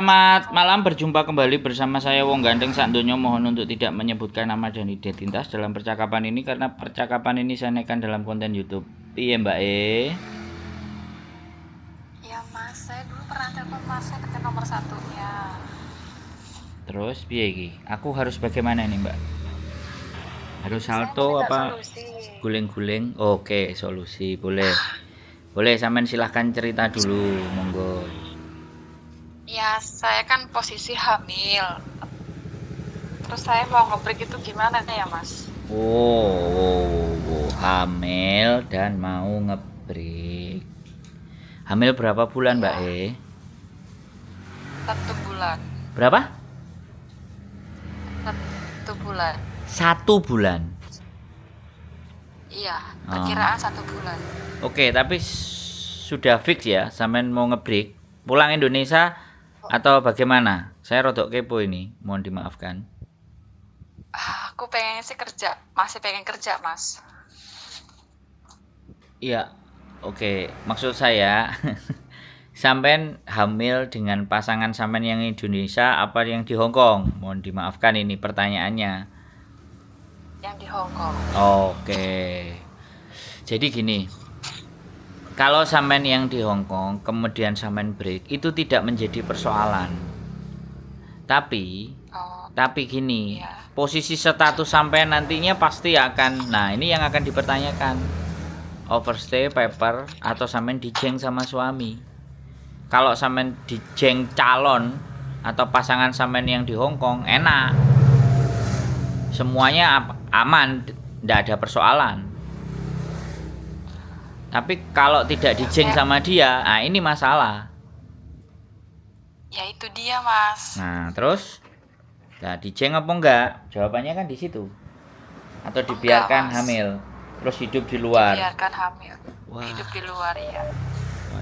Selamat malam, berjumpa kembali bersama saya Wong Gandeng Sakdonya. Mohon untuk tidak menyebutkan nama dan identitas dalam percakapan ini karena percakapan ini saya naikkan dalam konten YouTube. Iya Mbak Ya mas, saya dulu pernah telepon mas, saya tekan nomor satunya. Terus piye iki? Aku harus bagaimana nih Mbak? Harus Saya mau salto minta apa solusi. guling-guling? Oke, solusi boleh. Boleh, sampean silahkan cerita dulu, monggo. Ya, saya kan posisi hamil. Terus saya mau ngebreak itu gimana ya mas? Hamil dan mau ngebreak. Hamil berapa bulan Mbak Iya, 1 bulan. Berapa? 1 bulan. 1 bulan. Iya, Oh. perkiraan 1 bulan. Oke, tapi sudah fix ya, sampean mau ngebreak, pulang Indonesia atau bagaimana? Saya rodok kepo ini, mohon dimaafkan. Aku pengen sih kerja, masih pengen kerja mas. Iya, oke, maksud saya sampean hamil dengan pasangan sampean yang Indonesia apa yang di Hong Kong? Mohon dimaafkan ini pertanyaannya. Yang di Hong Kong. Oke. Jadi gini, kalau sampean yang di Hong Kong kemudian sampean break itu tidak menjadi persoalan. Tapi Oh, gini, iya. posisi status sampean nantinya pasti akan, nah ini yang akan dipertanyakan. Overstay paper atau sampean dijeng sama suami. Kalau sampean dijeng calon atau pasangan sampean yang di Hong Kong enak. Semuanya aman, tidak ada persoalan. Tapi kalau tidak dijeng sama dia, nah ini masalah. Ya itu dia mas. Nah, terus nah dijeng apa enggak? Jawabannya kan di situ. Atau Enggak dibiarkan mas. hamil, terus hidup di luar. Dibiarkan hamil. Wah, Hidup di luar ya.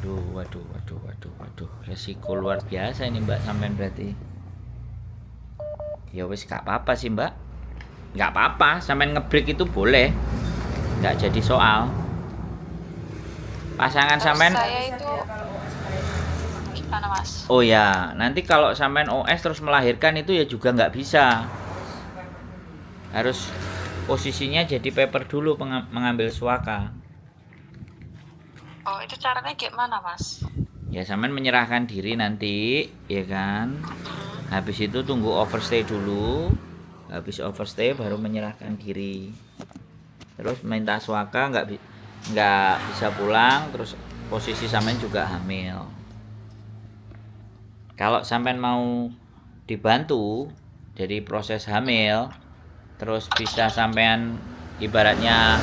waduh. Resiko luar biasa ini Mbak sampean berarti. Ya wis gak apa-apa sih Mbak. Gak apa-apa, sampean ngebreak itu boleh. Gak jadi soal. Pasangan Terus sampean. saya itu gimana mas? Oh ya, nanti kalau sampean OS terus melahirkan itu ya juga nggak bisa. Harus posisinya jadi paper dulu mengambil suaka. Oh itu caranya gimana mas? Ya sampean menyerahkan diri nanti, ya kan? Habis itu tunggu overstay dulu. Habis overstay baru menyerahkan diri. Terus minta suaka nggak bisa pulang, terus posisi sampean juga hamil. Kalau sampean mau dibantu jadi proses hamil, terus bisa sampean ibaratnya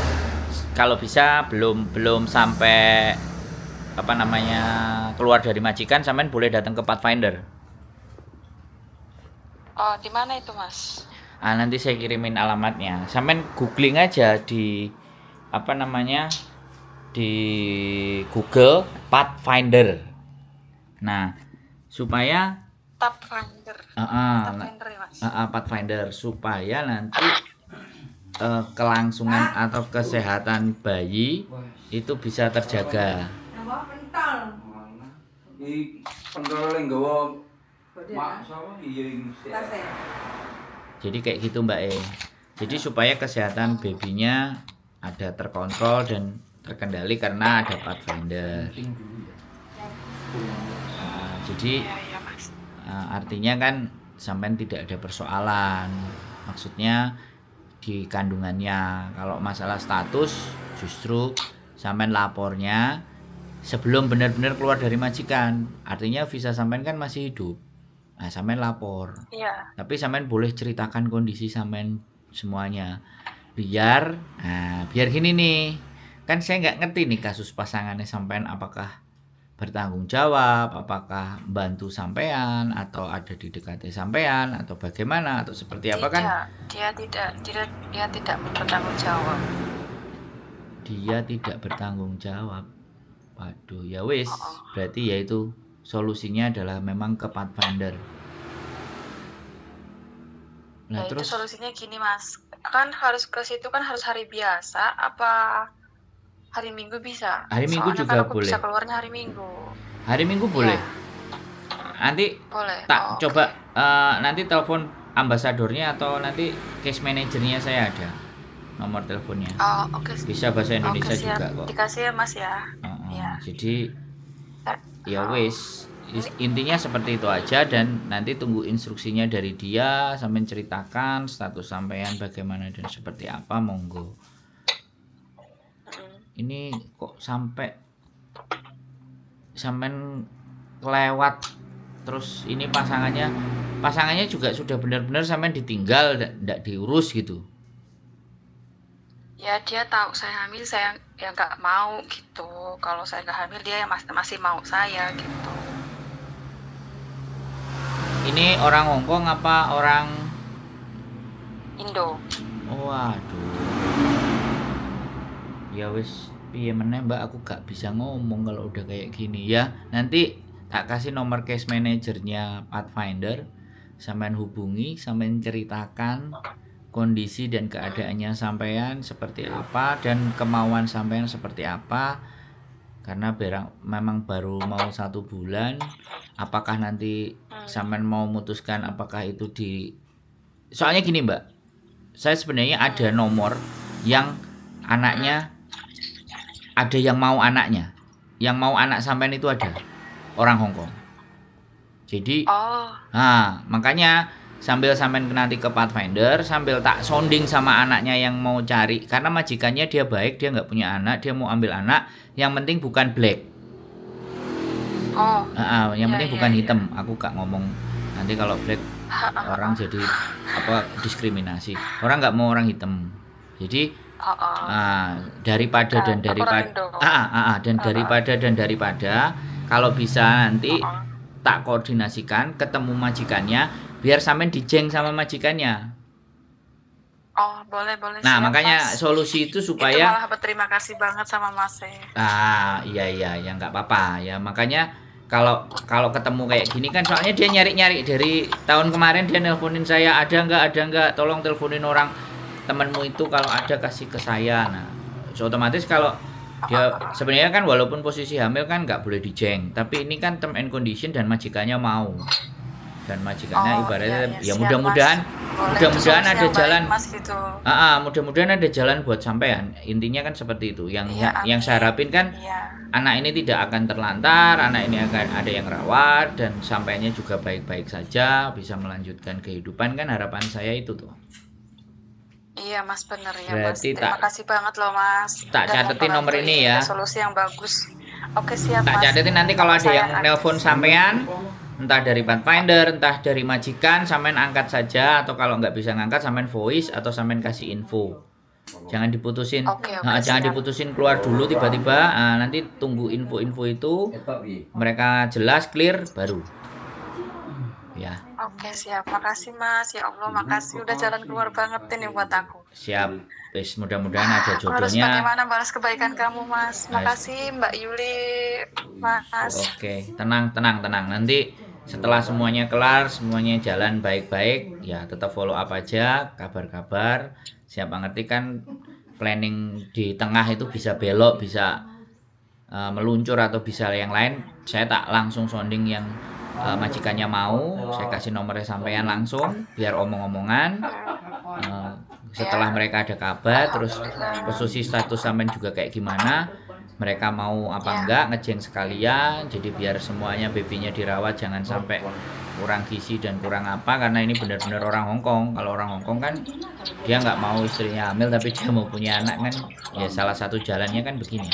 kalau bisa belum sampai apa namanya keluar dari majikan, sampean boleh datang ke Pathfinder. Oh di mana itu mas? Nanti saya kirimin alamatnya. Sampean googling aja di apa namanya di Google Pathfinder. Nah, supaya Pathfinder. Pathfinder ya mas? Pathfinder supaya nanti kelangsungan atau kesehatan bayi itu bisa terjaga. Jadi kayak gitu Mbak Jadi supaya kesehatan babynya ada terkontrol dan terkendali karena ada Pathfinder. Jadi Iya mas. artinya kan sampean tidak ada persoalan. Maksudnya di kandungannya. Kalau masalah status justru sampean lapornya sebelum benar-benar keluar dari majikan. Artinya visa sampean kan masih hidup. Nah, sampean lapor. Iya. Tapi sampean boleh ceritakan kondisi sampean semuanya. Biar gini nih. Kan saya nggak ngerti nih kasus pasangannya sampean apakah bertanggung jawab, apakah bantu sampean atau ada di dekatnya sampean atau bagaimana atau seperti apa kan? Dia tidak bertanggung jawab. Dia tidak bertanggung jawab. Waduh, ya wis, berarti yaitu solusinya adalah memang ke Pathfinder. Nah, terus itu solusinya gini mas, kan harus ke situ kan harus hari biasa apa hari Minggu bisa? Hari Minggu Soalnya juga kan aku boleh. bisa keluarnya hari Minggu. Hari Minggu boleh. nanti Boleh. tak Oh, oke. coba nanti telepon ambasadornya atau nanti case manajernya saya ada nomor teleponnya. Oh, oke. Bisa bahasa Oke, Indonesia siap. juga kok. Dikasih ya, Mas ya. Iya. Jadi Eh, ya oh. wis Ini intinya seperti itu aja dan nanti tunggu instruksinya dari dia sampai ceritakan status sampean bagaimana dan seperti apa monggo. Ini kok sampai sampean kelewat terus ini pasangannya juga sudah benar-benar sampean ditinggal ndak diurus gitu. ya dia tahu saya hamil, saya ya nggak mau gitu. Kalau saya nggak hamil, dia masih mau saya gitu. Ini orang Hongkong apa orang Indo. waduh. Ya wis piye meneh Mbak, aku gak bisa ngomong kalau udah kayak gini ya. Nanti tak kasih nomor case manajernya Pathfinder, sampean hubungi, sampean ceritakan kondisi dan keadaannya sampean seperti apa dan kemauan sampean seperti apa. Karena memang baru mau 1 bulan, apakah nanti sampean mau memutuskan apakah itu soalnya gini Mbak, saya sebenarnya ada nomor yang anaknya ada yang mau anaknya. Yang mau anak sampean itu ada orang Hongkong. Jadi makanya sambil sampean nanti ke Pathfinder, sambil tak sounding sama anaknya yang mau cari, karena majikannya dia baik, dia nggak punya anak, dia mau ambil anak, yang penting bukan black. Yang penting bukan hitam. Aku gak ngomong nanti kalau black orang jadi diskriminasi. Orang nggak mau orang hitam. Jadi daripada kalau bisa nanti tak koordinasikan ketemu majikannya biar sampean dijeng sama majikannya. Oh, boleh. Nah, siap, makanya Mas. solusi itu Itu supaya malah berterima kasih banget sama Mas. iya ya nggak apa-apa ya. Makanya kalau ketemu kayak gini kan soalnya dia nyari-nyari dari tahun kemarin, dia nelponin saya, ada nggak tolong teleponin orang temanmu itu, kalau ada kasih ke saya. Nah, otomatis kalau dia sebenarnya kan walaupun posisi hamil kan nggak boleh dijeng, tapi ini kan term and condition dan majikannya mau, dan majikannya ibaratnya ya mudah-mudahan ada jalan gitu. Mudah-mudahan ada jalan buat sampean. Intinya kan seperti itu. Yang saya harapin kan anak ini tidak akan terlantar, anak ini akan ada yang rawat dan sampainya juga baik-baik saja, bisa melanjutkan kehidupan, kan harapan saya itu tuh. Iya Mas, bener ya Berarti Mas. Terima kasih banget loh Mas. Tak catetin nomor ini ya. Solusi yang bagus. Oke, siap Tak Mas. catetin nanti kalau ada yang nelpon sampean, entah dari Pathfinder, entah dari majikan, sampean angkat saja, atau kalau nggak bisa ngangkat sampean voice atau sampean kasih info. Jangan diputusin. Jangan diputusin keluar dulu tiba-tiba. Nanti tunggu info-info itu mereka jelas clear baru. Ya. Oke, siap. Makasih Mas. Ya Allah, makasih udah jalan keluar banget ini buat aku. Siap. Wis, mudah-mudahan ada jodohnya. Harus bagaimana balas kebaikan kamu Mas. Makasih Mbak Yuli, Mas. Oke, tenang. Nanti setelah semuanya kelar, semuanya jalan baik-baik, ya tetap follow up aja, kabar-kabar. Siapa ngerti kan planning di tengah itu bisa belok, bisa meluncur atau bisa yang lain. Saya tak langsung sounding yang majikannya mau, saya kasih nomornya sampean langsung biar omong-omongan. Setelah mereka ada kabar, terus posisi status sampean juga kayak gimana, mereka mau apa enggak, ngejeng sekalian, jadi biar semuanya babynya dirawat, jangan sampai kurang gizi dan kurang apa, karena ini benar-benar orang Hongkong. Kalau orang Hongkong kan dia nggak mau istrinya hamil tapi dia mau punya anak kan, ya salah satu jalannya kan begini.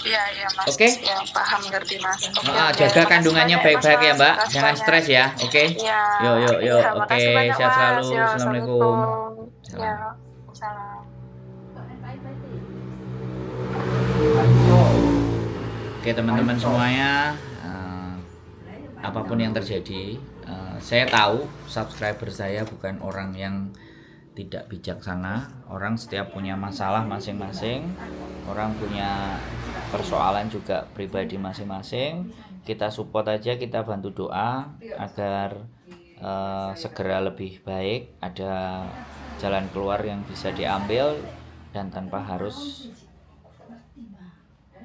Iya Mas. Oke. Ya, paham, ngerti Mas. Jaga kandungannya baik-baik ya Mbak, jangan stres ya. Oke. Yuk. Oke, sehat selalu. Assalamualaikum. Ya, salam. Oke teman-teman semuanya, apapun yang terjadi, saya tahu subscriber saya bukan orang yang tidak bijaksana. Orang setiap punya masalah masing-masing, orang punya persoalan juga pribadi masing-masing. Kita support aja, kita bantu doa agar segera lebih baik, ada jalan keluar yang bisa diambil dan tanpa harus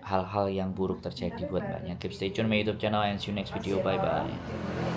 hal-hal yang buruk terjadi buat mbaknya. Keep stay tune my YouTube channel and see you next video. Bye bye.